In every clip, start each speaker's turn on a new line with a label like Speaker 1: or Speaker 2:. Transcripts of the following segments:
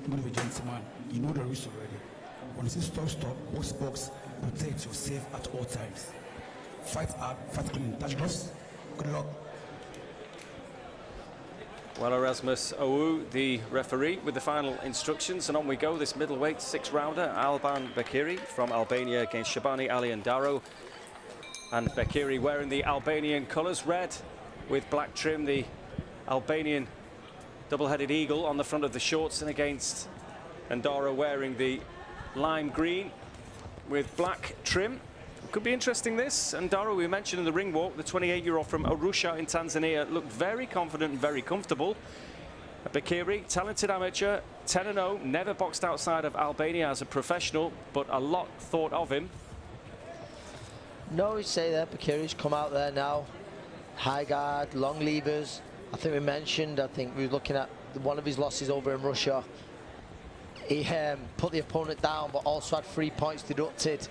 Speaker 1: Move a gentleman. You know the rules already. When you say stop, stop, box, protect yourself at all times. Fight hard, fight clean. Touch gloves. Good luck.
Speaker 2: Well, Erasmus Owu, the referee, with the final instructions, and on we go. This middleweight six-rounder, Alban Beqiri from Albania against Shabani Ally Ndaro. And Beqiri wearing the Albanian colours, red with black trim, the Albanian double-headed eagle on the front of the shorts, and against Ndaro wearing the lime green with black trim. Could be interesting, this. Ndaro, we mentioned in the ring walk, the 28-year-old from Arusha in Tanzania, looked very confident and very comfortable. Beqiri, talented amateur, 10-0, never boxed outside of Albania as a professional, but a lot thought of him.
Speaker 3: No, we say that Beqiri's come out there now. High guard, long levers. I think we mentioned, I think we were looking at one of his losses over in Russia. He put the opponent down, but also had 3 points deducted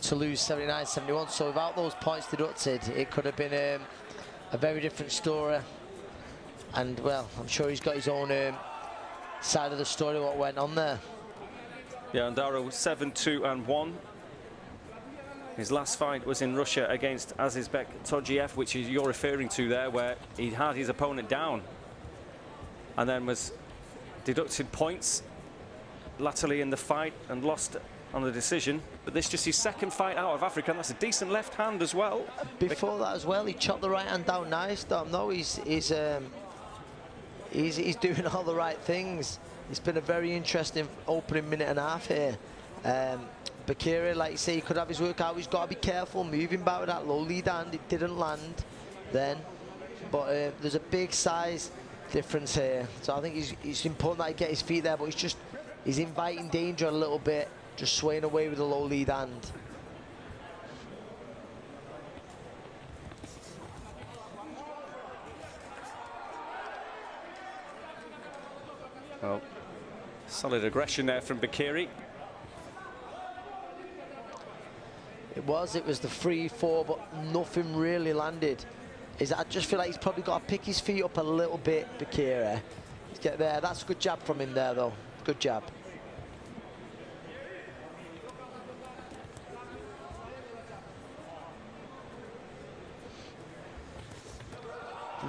Speaker 3: to lose 79-71. So without those points deducted, it could have been a very different story. And well, I'm sure he's got his own side of the story, what went on there.
Speaker 2: Yeah, Ndaro 7-2-1. His last fight was in Russia against Azizbek Togiev, which is you're referring to there, where he had his opponent down and then was deducted points latterly in the fight and lost on the decision. But this is just his second fight out of Africa, and that's a decent left hand as well.
Speaker 3: Before that as well, he chopped the right hand down nice. Don't know, he's doing all the right things. It's been a very interesting opening minute and a half here. Beqiri, like you say, he could have his work out. He's got to be careful moving back with that low lead hand. It didn't land then, but there's a big size difference here. So I think it's important that he get his feet there, but he's inviting danger a little bit, just swaying away with the low lead hand.
Speaker 2: Well, solid aggression there from Beqiri.
Speaker 3: It was the 3-4, but nothing really landed. I just feel like he's probably got to pick his feet up a little bit, Beqiri. Get there. That's a good jab from him there, though. Good jab.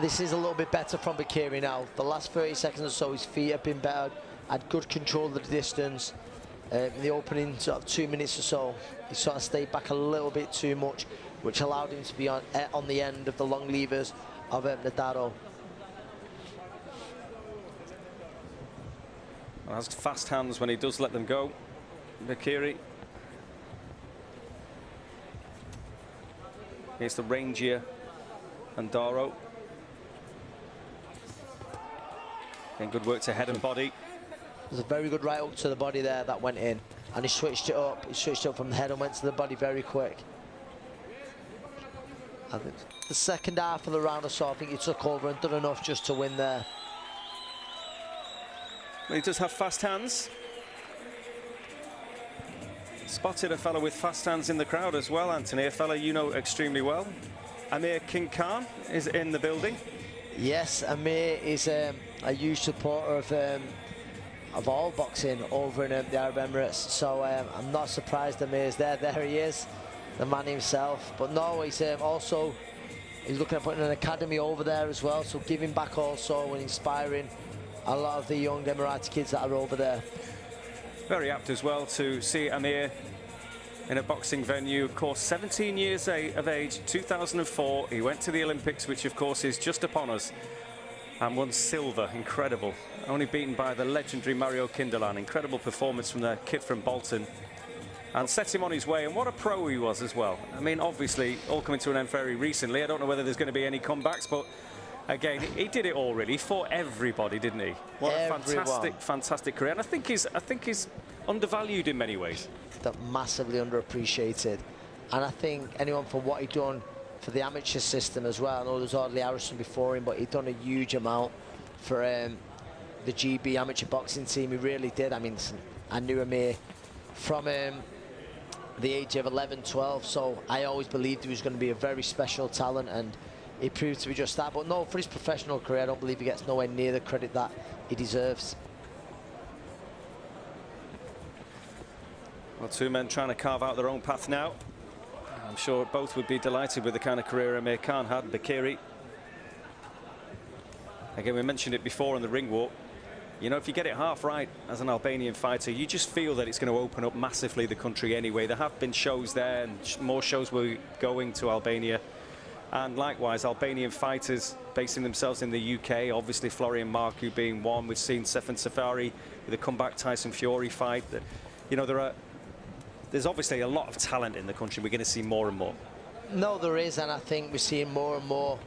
Speaker 3: This is a little bit better from Beqiri now. The last 30 seconds or so, his feet have been better. Had good control of the distance. In the opening sort of 2 minutes or so, he sort of stayed back a little bit too much, which allowed him to be on the end of the long levers of Ndaro.
Speaker 2: Has fast hands when he does let them go, Beqiri. Here's the rangier Ndaro. And good work to head and body.
Speaker 3: There's a very good right hook to the body there that went in, and he switched it up. He switched it up from the head and went to the body very quick. I think the second half of the round or so, I think he took over and done enough just to win there.
Speaker 2: He does have fast hands. Spotted a fellow with fast hands in the crowd as well, Anthony, a fellow you know extremely well. Amir King Khan is in the building.
Speaker 3: Yes, Amir is a huge supporter of all boxing over in the Arab Emirates, so I'm not surprised Amir's there. There he is, the man himself. But no, he's looking at putting an academy over there as well, so giving back also and inspiring a lot of the young Emirati kids that are over there.
Speaker 2: Very apt as well to see Amir in a boxing venue. Of course, 17 years of age, 2004. He went to the Olympics, which of course is just upon us, and won silver. Incredible. Only beaten by the legendary Mario Kindelan. Incredible performance from the kid from Bolton, and set him on his way. And what a pro he was as well. I mean, obviously, all coming to an end very recently. I don't know whether there's going to be any comebacks, but again, he did it all really for everybody, didn't he? What a fantastic career. And I think he's undervalued in many ways.
Speaker 3: Massively underappreciated. And I think anyone for what he'd done for the amateur system as well. I know there was Audley Harrison before him, but he'd done a huge amount for the GB amateur boxing team. He really did. I mean, I knew Amir from the age of 11, 12, so I always believed he was going to be a very special talent, and he proved to be just that. But no, for his professional career, I don't believe he gets nowhere near the credit that he deserves.
Speaker 2: Well, two men trying to carve out their own path now. I'm sure both would be delighted with the kind of career Amir Khan had. Beqiri, again, we mentioned it before in the ring walk. You know, if you get it half right as an Albanian fighter, you just feel that it's going to open up massively the country anyway. There have been shows there, and more shows will be going to Albania. And likewise, Albanian fighters basing themselves in the UK, obviously Florian Marku being one. We've seen Stefan Safari with a comeback Tyson Fury fight. You know, there's obviously a lot of talent in the country. We're going to see more and more.
Speaker 3: No, there is, and I think we're seeing more and more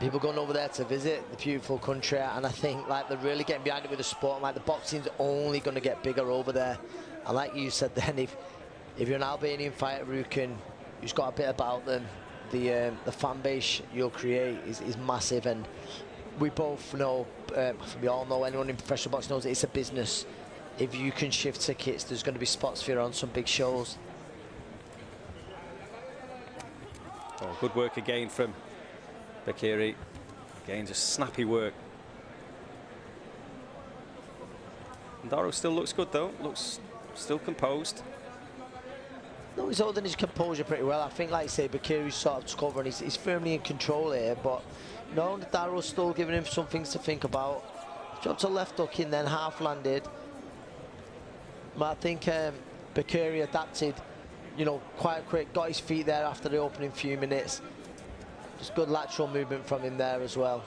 Speaker 3: people going over there to visit the beautiful country, and I think like they're really getting behind it with the sport. And, like, the boxing's only going to get bigger over there. And like you said then, if you're an Albanian fighter who's got a bit about them, the fan base you'll create is massive. And we both know, we all know, anyone in professional boxing knows it's a business. If you can shift tickets, there's going to be spots for you on some big shows.
Speaker 2: Oh, good work again from Beqiri. Again, just snappy work. Ndaro still looks good though, looks still composed.
Speaker 3: No, he's holding his composure pretty well. I think, like you say, Beqiri sort of took over and he's firmly in control here, but no, Ndaro's still giving him some things to think about. Dropped a left hook in, then half landed. But I think Beqiri adapted, you know, quite quick, got his feet there after the opening few minutes. Just good lateral movement from him there as well.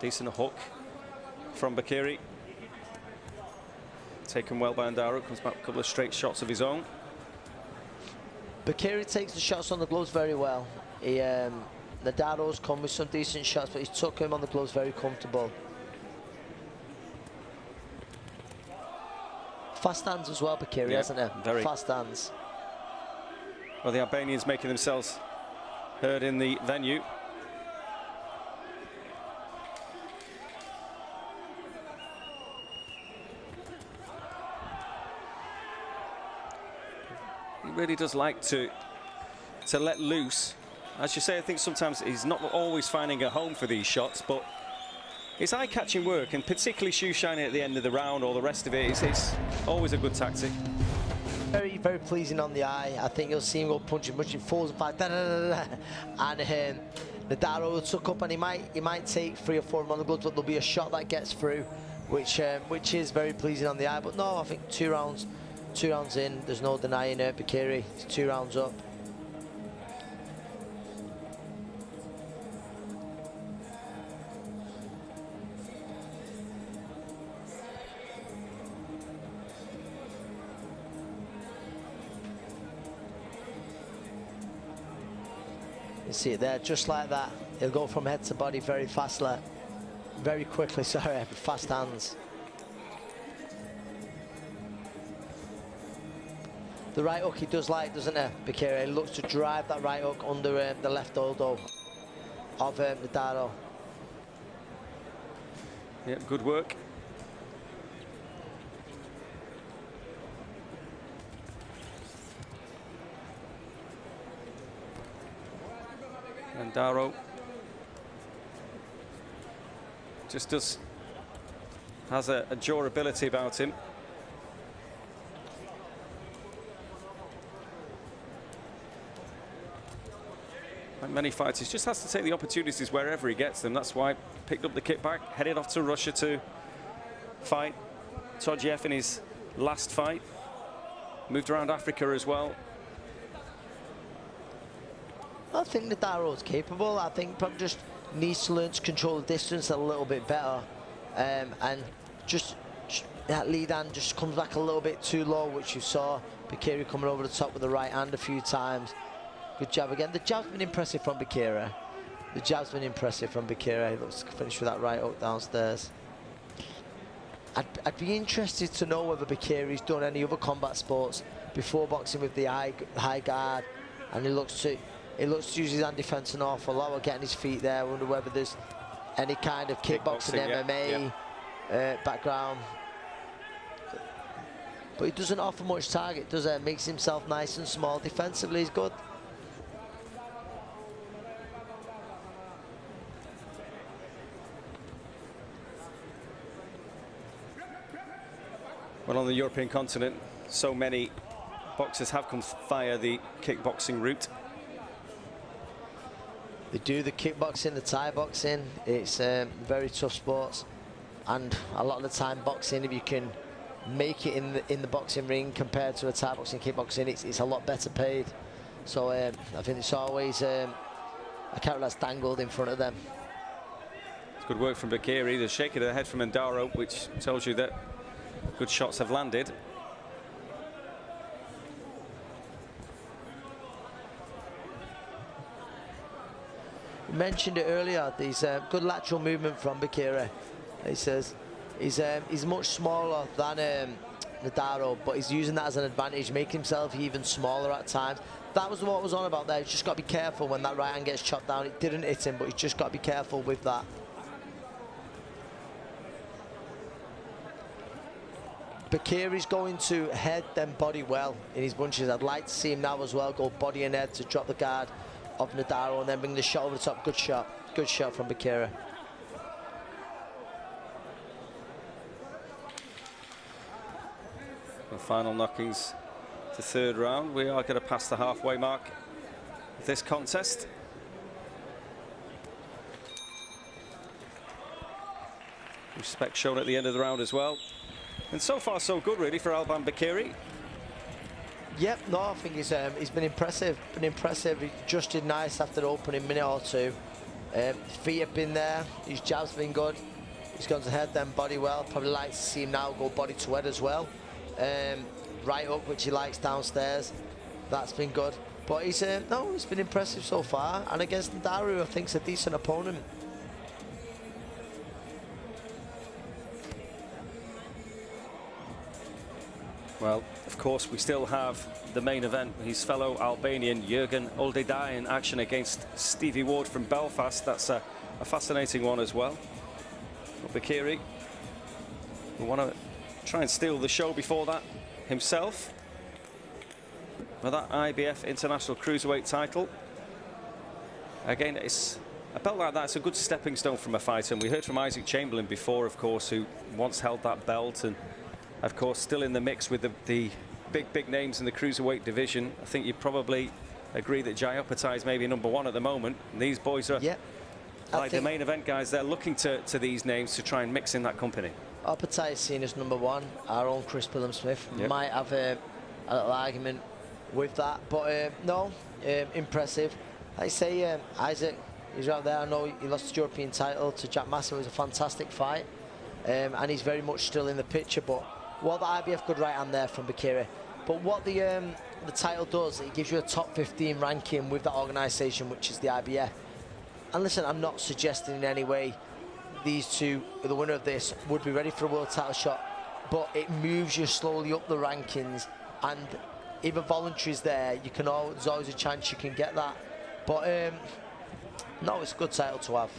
Speaker 2: Decent hook from Beqiri. Taken well by Ndaro, comes back a couple of straight shots of his own.
Speaker 3: Beqiri takes the shots on the gloves very well. Ndaro's come with some decent shots, but he's took him on the gloves very comfortable. Fast hands as well, Beqiri, hasn't he?
Speaker 2: Very.
Speaker 3: Fast hands.
Speaker 2: Well, the Albanians making themselves heard in the venue. He really does like to let loose. As you say, I think sometimes he's not always finding a home for these shots, but it's eye-catching work, and particularly shoe shining at the end of the round or the rest of it, it's always a good tactic.
Speaker 3: Very, very pleasing on the eye. I think you'll see him go punching, falls apart, and Ndaro took up, and he might take 3 or 4 of them on the gloves, but there'll be a shot that gets through, which is very pleasing on the eye. But no, I think 2 rounds in, there's no denying it. Beqiri, it's 2 rounds up. You see it there, just like that. He'll go from head to body very very quickly, sorry, fast hands. The right hook he does like, doesn't he, Beqiri? He looks to drive that right hook under the left elbow of Ndaro.
Speaker 2: Yeah, good work. Ndaro just has a durability about him. Like many fighters, just has to take the opportunities wherever he gets them. That's why he picked up the kickback, headed off to Russia to fight Todjev in his last fight. Moved around Africa as well.
Speaker 3: I think Ndaro's capable. I think probably just needs to learn to control the distance a little bit better, and just that lead hand just comes back a little bit too low, which you saw Beqiri coming over the top with the right hand a few times. Good jab again. The jab's been impressive from Beqiri. He looks to finish with that right hook downstairs. I'd be interested to know whether Beqiri's done any other combat sports before boxing with the high guard, and he looks to use his hand defence an awful lot, or getting his feet there. I wonder whether there's any kind of kickboxing, MMA background. But he doesn't offer much target, does he? Makes himself nice and small. Defensively, he's good.
Speaker 2: Well, on the European continent, so many boxers have come via the kickboxing route.
Speaker 3: They do the kickboxing, the Thai boxing. It's very tough sports, and a lot of the time, boxing, if you can make it in the boxing ring compared to a Thai boxing, kickboxing, it's a lot better paid. So I think it's always a carrot that's dangled in front of them.
Speaker 2: It's good work from Beqiri. The shake of the head from Ndaro, which tells you that good shots have landed.
Speaker 3: You mentioned it earlier, these good lateral movement from Beqiri. He says he's much smaller than Ndaro, but he's using that as an advantage, making himself even smaller at times. That was what was on about there. He's just got to be careful when that right hand gets chopped down. It didn't hit him, but he's just got to be careful with that. Beqiri's going to head then body well in his bunches. I'd like to see him now as well go body and head to drop the guard of Ndaro and then bring the shot over the top. Good shot from Beqiri.
Speaker 2: The final knockings to third round. We are going to pass the halfway mark of this contest. Respect shown at the end of the round as well. And so far so good really for Alban Beqiri.
Speaker 3: Yep, no, I think he's been impressive. He just did nice after the opening minute or two. Feet have been there, his jab's been good. He's gone to head then body well. Probably like to see him now go body to head as well. Right up, which he likes downstairs. That's been good. But he's been impressive so far. And against Ndaro, I think is a decent opponent.
Speaker 2: Well, of course, we still have the main event. His fellow Albanian, Jürgen Oldedai, in action against Stevie Ward from Belfast. That's a fascinating one as well. But Beqiri will want to try and steal the show before that himself. With that IBF International Cruiserweight title. Again, it's a belt like that. It's a good stepping stone from a fighter. And we heard from Isaac Chamberlain before, of course, who once held that belt and of course, still in the mix with the big names in the cruiserweight division. I think you'd probably agree that Jai Opetaia is maybe #1 at the moment. And these boys are like the main event guys. They're looking to these names to try and mix in that company.
Speaker 3: Opetaia is seen as #1. Our own Chris Billam-Smith might have a little argument with that, but no, impressive. Like I say, Isaac, he's right there. I know he lost the European title to Jack Massa. It was a fantastic fight, and he's very much still in the picture, but well, the IBF good right hand there from Beqiri. But what the title does, it gives you a top 15 ranking with that organisation, which is the IBF. And listen, I'm not suggesting in any way these two, the winner of this, would be ready for a world title shot, but it moves you slowly up the rankings, and if a voluntary is there, there's always a chance you can get that. But no, it's a good title to have.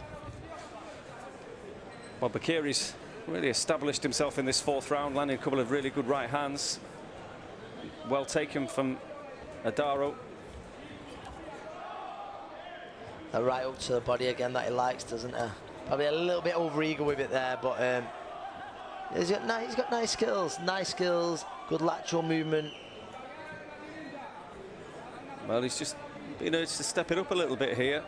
Speaker 2: Well, Beqiri's really established himself in this fourth round, landing a couple of really good right hands. Well taken from Ndaro.
Speaker 3: A right up to the body again that he likes, doesn't he? Probably a little bit over-eager with it there, but he's got nice skills, good lateral movement.
Speaker 2: Well, he's just been urged to step it up a little bit here.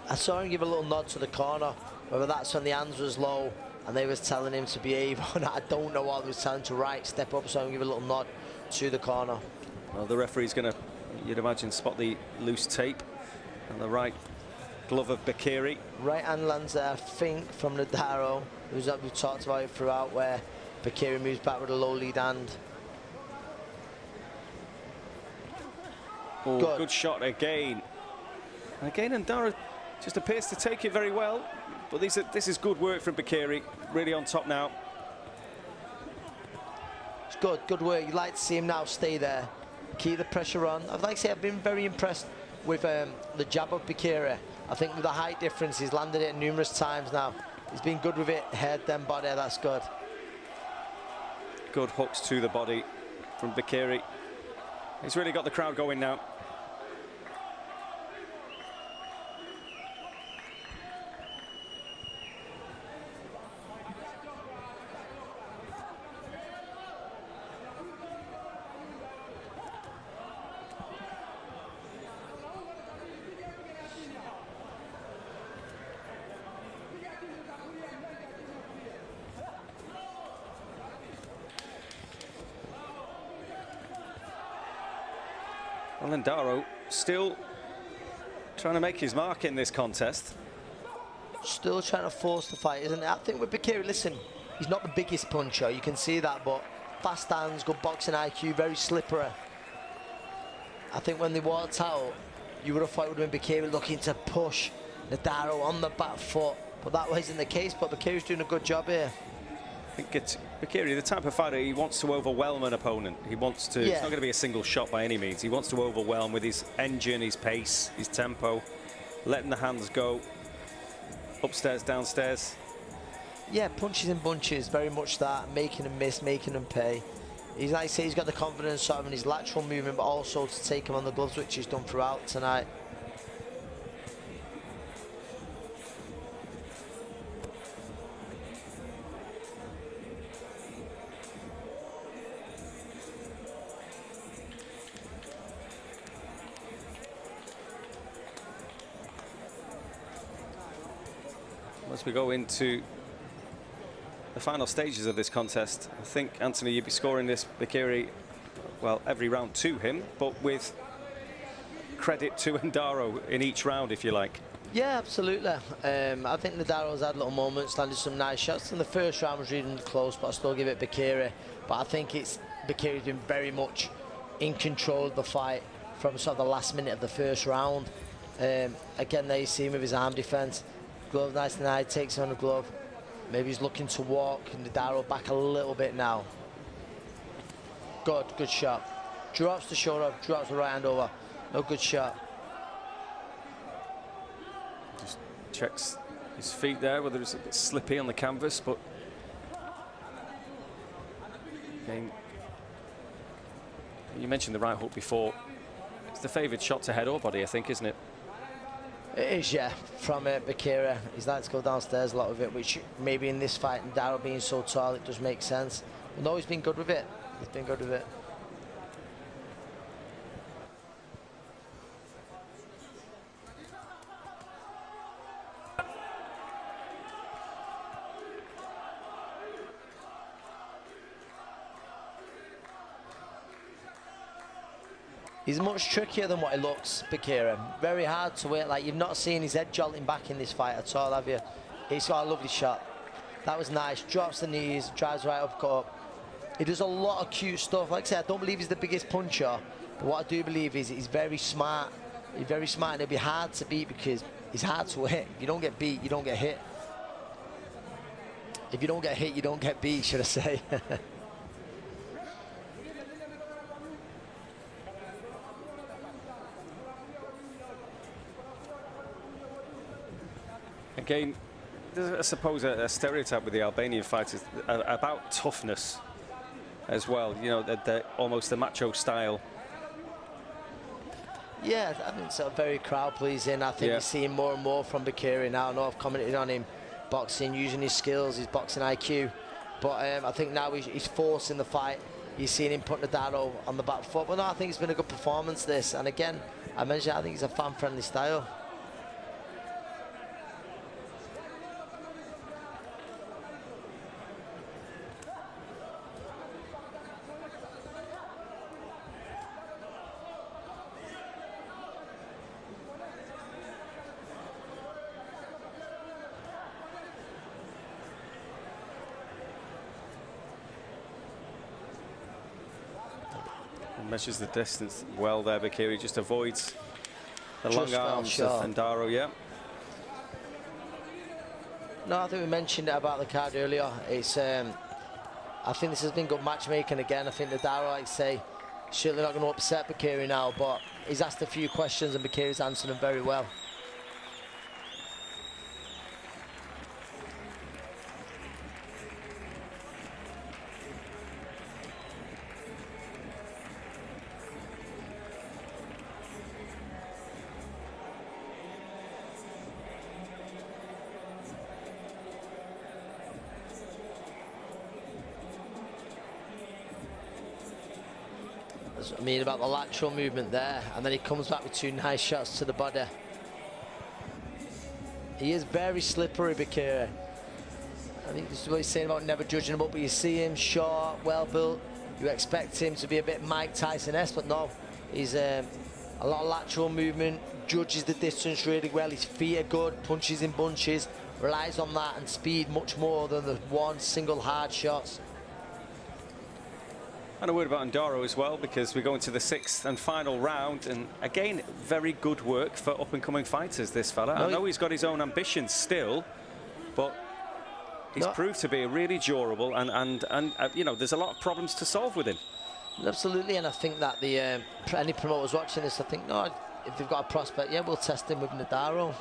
Speaker 3: I saw him give a little nod to the corner, whether that's when the hands was low and they was telling him to behave or not. I don't know what they was telling him to step up, so I'm give a little nod to the corner.
Speaker 2: Well, the referee's going to, you'd imagine, spot the loose tape and the right glove of Beqiri.
Speaker 3: Right hand lands there, I think, from Ndaro. We've talked about it throughout, where Beqiri moves back with a low lead hand.
Speaker 2: Oh, good shot again. And again, Ndaro just appears to take it very well. But this is good work from Beqiri, really on top now.
Speaker 3: It's good work. You'd like to see him now stay there, keep the pressure on. I'd like to say I've been very impressed with the jab of Beqiri. I think with the height difference, he's landed it numerous times now. He's been good with it, head then body, that's good.
Speaker 2: Good hooks to the body from Beqiri. He's really got the crowd going now. Well, Ndaro still trying to make his mark in this contest.
Speaker 3: Still trying to force the fight, isn't it? I think with Beqiri, listen, he's not the biggest puncher, you can see that, but fast hands, good boxing IQ, very slippery. I think when they walked out, you would have thought it would have been Beqiri looking to push Ndaro on the back foot, but that wasn't the case. But Beqiri's doing a good job here.
Speaker 2: I think it's Beqiri, the type of fighter, he wants to overwhelm an opponent. He wants to, It's not going to be a single shot by any means. He wants to overwhelm with his engine, his pace, his tempo, letting the hands go, upstairs, downstairs.
Speaker 3: Yeah, punches in bunches, very much that, making them miss, making them pay. He's, like I say, he's got the confidence sort of in his lateral movement, but also to take him on the gloves, which he's done throughout tonight.
Speaker 2: As we go into the final stages of this contest, I think, Anthony, you'd be scoring this Beqiri, well, every round to him, but with credit to Ndaro in each round, if you like.
Speaker 3: Yeah, absolutely. I think Ndaro's had little moments, landed some nice shots. In the first round was really close, but I still give it Beqiri. But I think it's Beqiri's been very much in control of the fight from sort of the last minute of the first round. Again, there you see him with his arm defence. Glove nice and high, takes on the glove. Maybe he's looking to walk Ndaro back a little bit now. Good shot. Drops the shoulder, drops the right hand over. No good shot.
Speaker 2: Just checks his feet there, whether it's a bit slippy on the canvas, but again, you mentioned the right hook before. It's the favoured shot to head or body, I think, isn't it?
Speaker 3: It is, yeah, from Beqiri. He's like to go downstairs a lot of it, which maybe in this fight, and Ndaro being so tall, it does make sense. But no, he's been good with it. He's been good with it. He's much trickier than what he looks, Beqiri. Very hard to wait. Like, you've not seen his head jolting back in this fight at all, have you? He's got a lovely shot. That was nice. Drops the knees, drives right up, cut. He does a lot of cute stuff. Like I said, I don't believe he's the biggest puncher, but what I do believe is he's very smart. He's very smart, and he'll be hard to beat because he's hard to hit. If you don't get beat, you don't get hit. If you don't get hit, you don't get beat, should I say.
Speaker 2: Again, there's, I suppose, a stereotype with the Albanian fighters about toughness as well. You know, almost the macho style.
Speaker 3: Yeah, I think it's very crowd pleasing. I think you're seeing more and more from Beqiri now. I know I've commented on him boxing, using his skills, his boxing IQ, but I think now he's forcing the fight. You're seeing him put Ndaro on the back foot. But no, I think it's been a good performance, this. And again, I mentioned I think it's a fan-friendly style.
Speaker 2: Measures the distance well there, Beqiri just avoids the long arms of Ndaro, yeah.
Speaker 3: No, I think we mentioned it about the card earlier. It's, I think this has been good matchmaking again. I think Ndaro, like I say, certainly not going to upset Beqiri now, but he's asked a few questions and Beqiri's answered them very well. I mean about the lateral movement there, and then he comes back with two nice shots to the body. He is very slippery, Beqiri. I think this is what he's saying about never judging him up, but you see him short, well built. You expect him to be a bit Mike Tyson-esque, but no, he's A lot of lateral movement, judges the distance really well. His feet are good, punches in bunches, relies on that and speed much more than the one single hard shots.
Speaker 2: And a word about Ndaro as well, because we're going to the 6th and final round, and again, very good work for up-and-coming fighters, this fella. I know he's got his own ambitions still, but he's proved to be really durable, and you know, there's a lot of problems to solve with him.
Speaker 3: Absolutely, and I think that the any promoters watching this, I think, no, if they've got a prospect, yeah, we'll test him with Ndaro.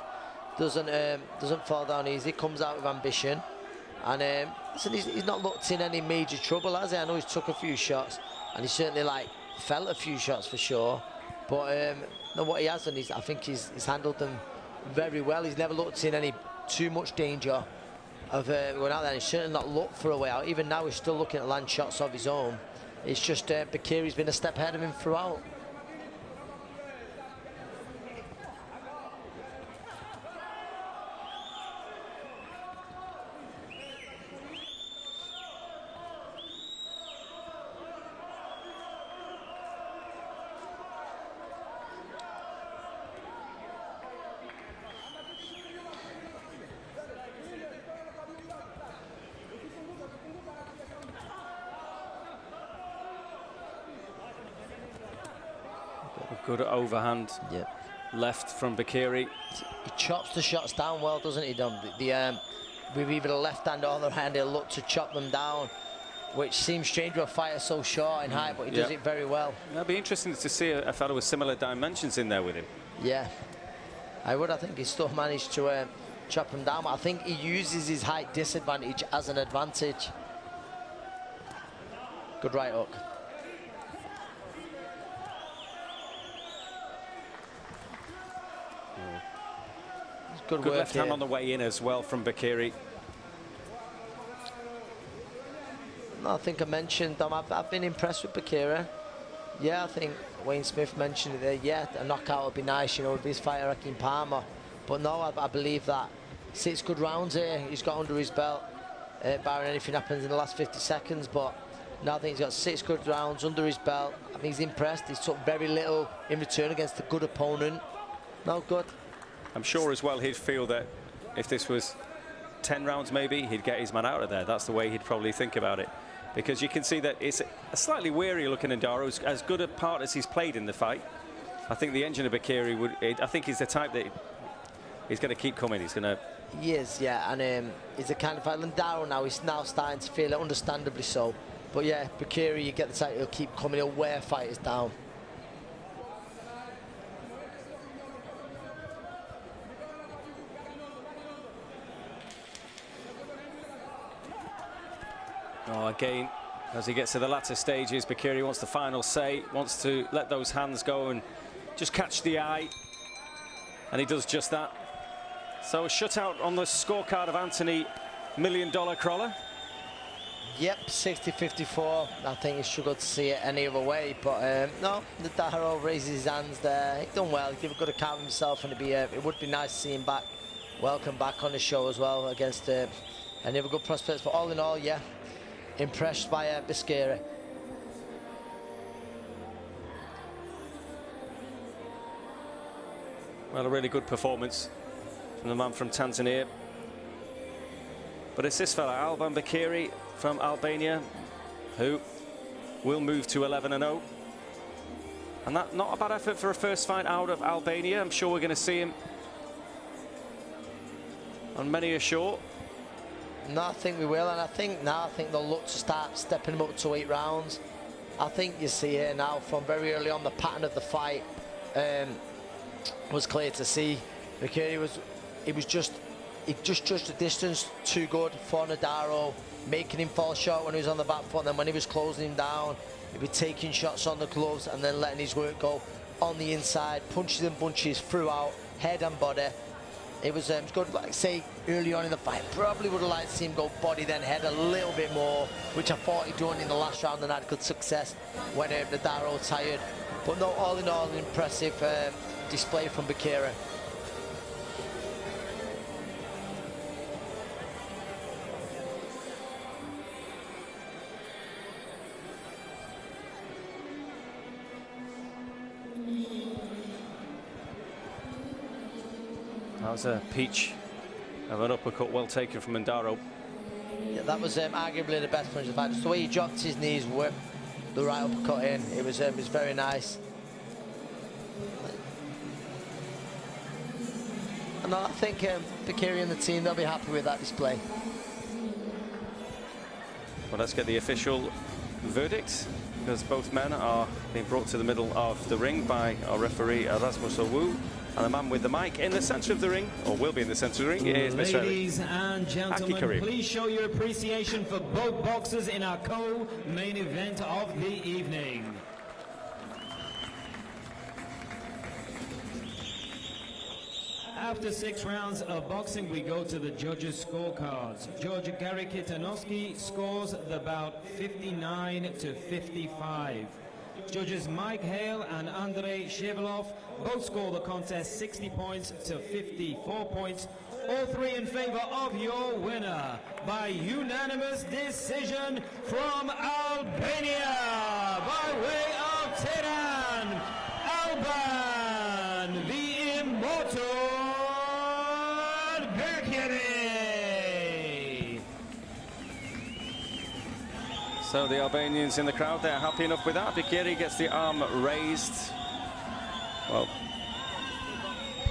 Speaker 3: Doesn't fall down easy, comes out with ambition. And listen, he's not looked in any major trouble, has he? I know he's took a few shots, and he certainly felt a few shots for sure. But no, what he has done is, I think he's handled them very well. He's never looked in any too much danger of going out there. He's certainly not looked for a way out. Even now, he's still looking at land shots of his own. It's just Beqiri's been a step ahead of him throughout.
Speaker 2: Good overhand left from Beqiri.
Speaker 3: He chops the shots down well, doesn't he, Dom? With either the left hand or the other hand, he'll look to chop them down, which seems strange with a fighter so short and high, but he does it very well.
Speaker 2: It'll be interesting to see a fellow with similar dimensions in there with him.
Speaker 3: Yeah, I think he still managed to chop him down, but I think he uses his height disadvantage as an advantage. Good right hook. Good
Speaker 2: left hand on the way in as well from Beqiri.
Speaker 3: No, I think I mentioned, I've been impressed with Beqiri. Yeah, I think Wayne Smith mentioned it there. Yeah, a knockout would be nice, you know, with his fighter Hakeem Palmer. But no, I believe that 6 good rounds here he's got under his belt, barring anything happens in the last 50 seconds. But no, I think he's got 6 good rounds under his belt. I think he's impressed. He's took very little in return against a good opponent. No, good.
Speaker 2: I'm sure as well he'd feel that if this was 10 rounds maybe, he'd get his man out of there. That's the way he'd probably think about it. Because you can see that it's a slightly weary looking Ndaro, as good a part as he's played in the fight. I think the engine of Beqiri would, I think he's the type that he's going to keep coming. He's going to...
Speaker 3: He is, yeah, and he's the kind of fight. Ndaro now, he's now starting to feel it, understandably so. But yeah, Beqiri, you get the type, he'll keep coming, he'll wear fighters down.
Speaker 2: Oh, again, as he gets to the latter stages, Beqiri wants the final say, wants to let those hands go and just catch the eye. And he does just that. So a shutout on the scorecard of Anthony $1 Million Crawler.
Speaker 3: Yep, 60-54. I think he struggled to see it any other way, but no, Ndaro raises his hands there. He's done well. He gave a good account of himself, and it would be nice to see him back. Welcome back on the show as well against any other good prospects. But all in all, yeah, impressed by Beqiri.
Speaker 2: Well, a really good performance from the man from Tanzania. But it's this fella, Alban Beqiri from Albania, who will move to 11-0. And that, not a bad effort for a first fight out of Albania. I'm sure we're going to see him on many a show.
Speaker 3: No, I think we will, and I think they'll look to start stepping him up to 8 rounds. I think you see here now from very early on the pattern of the fight was clear to see. Beqiri he just judged the distance too good for Ndaro, making him fall short when he was on the back foot, and then when he was closing him down, he'd be taking shots on the gloves and then letting his work go on the inside, punches and bunches throughout, head and body. It was good, like I say, early on in the fight. Probably would have liked to see him go body then head a little bit more, which I thought he'd done in the last round and had good success when Ndaro tired. But no, all in all, an impressive display from Beqiri.
Speaker 2: That was a peach of an uppercut, well taken from Ndaro.
Speaker 3: Yeah, that was arguably the best punch of the fight. Just the way he dropped his knees, whipped the right uppercut in. It was very nice. And I think Beqiri and the team, they'll be happy with that display.
Speaker 2: Well, let's get the official verdict, because both men are being brought to the middle of the ring by our referee Erasmus Owu, and the man with the mic in the centre of the ring, or will be in the centre of the ring, is Mr.
Speaker 4: Ladies and gentlemen, please show your appreciation for both boxers in our co-main event of the evening. After 6 rounds of boxing, we go to the judges' scorecards. Judge Gary Kitanowski scores the bout 59 to 55. Judges Mike Hale and Andrei Shevelov both score the contest 60 points to 54 points. All three in favor of your winner by unanimous decision from Albania by way of Tehran, Alban the Immortal Beqiri.
Speaker 2: So the Albanians in the crowd, they're happy enough with that. Beqiri gets the arm raised. Well,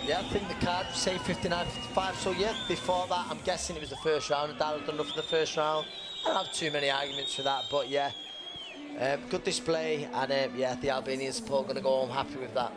Speaker 3: yeah, I think the card say 59-55. So yeah, before that, I'm guessing it was the first round. Ndaro done enough for the first round. I don't have too many arguments for that, but yeah, good display, and yeah, the Albanian support going to go home happy with that.